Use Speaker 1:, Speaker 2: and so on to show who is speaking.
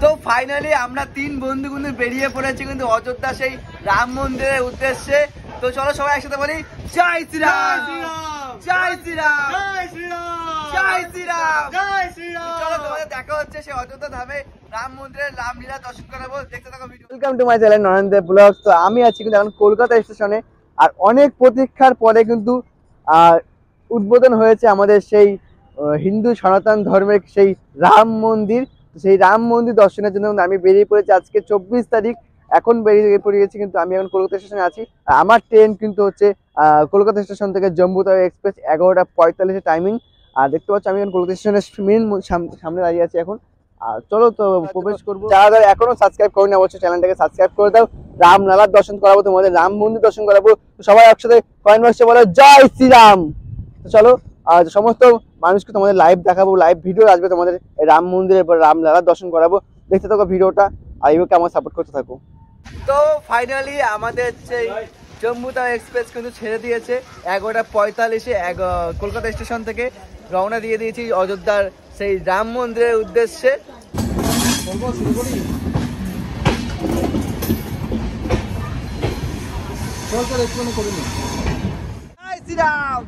Speaker 1: তো ফাইনালি আমরা তিন বন্ধু কিন্তু বেরিয়ে পড়েছি কিন্তু অযোধ্যা সেই রাম মন্দিরের উদ্দেশ্যে। তো চলো সবাই একসাথে বলি জয় শ্রীরাম, জয় শ্রীরাম, জয় শ্রীরাম, জয় শ্রীরাম, জয় শ্রীরাম। চলো তোমাদের দেখা হচ্ছে সেই অযোধ্যা ধামে রাম মন্দিরের রামলীলা দর্শন করাবো। দেখতে থাকো video. Welcome to my channel Narendra blogs. তো আমি আছি কিন্তু এখন কলকাতা স্টেশনে, আর অনেক প্রতীক্ষার পরে কিন্তু উদ্বোধন হয়েছে আমাদের সেই হিন্দু সনাতন ধর্মের সেই রাম মন্দির। সেই রাম মন্দির দর্শনের জন্য আমি বেরিয়ে পড়েছি আজকে 24 তারিখ। এখন বেরিয়ে পড়ে গেছি, কিন্তু আমি এখন কলকাতা স্টেশনে আছি। আমার ট্রেন কিন্তু হচ্ছে কলকাতা স্টেশন থেকে জম্মু তাওয়াই এক্সপ্রেস 11:45 টাইমিং। আর দেখতে পাচ্ছি আমি এখন কলকাতা স্টেশনের মেন সামনে দাঁড়িয়ে আছি এখন। আর চলো তো প্রবেশ করবো। যারা এখনো সাবস্ক্রাইব করেনি অবশ্যই চ্যানেলটাকে সাবস্ক্রাইব করে দাও। রামলালার দর্শন করাবো, তোমাদের রাম মন্দির দর্শন করাবো। সবাই একসাথে কমেন্ট বক্সে বলো জয় শ্রীরাম। চলো আর সমস্ত মানুষকে তোমাদের লাইভ দেখাবো, লাইভ ভিডিও আসবে তোমাদের রাম মন্দিরের পর রামলালার দর্শন করাবো। দেখতে থাকো ভিডিওটা আর এইভাবে আমার সাপোর্ট করতে থাকো। তো ফাইনালি আমাদের সেই জম্মু তাওয়াই এক্সপ্রেস কিন্তু ছেড়ে দিয়েছে 11:45-এ কলকাতা স্টেশন থেকে রওনা দিয়ে দিয়েছি অযোধ্যার সেই রাম মন্দিরের উদ্দেশ্যে। জয় শ্রীরাম।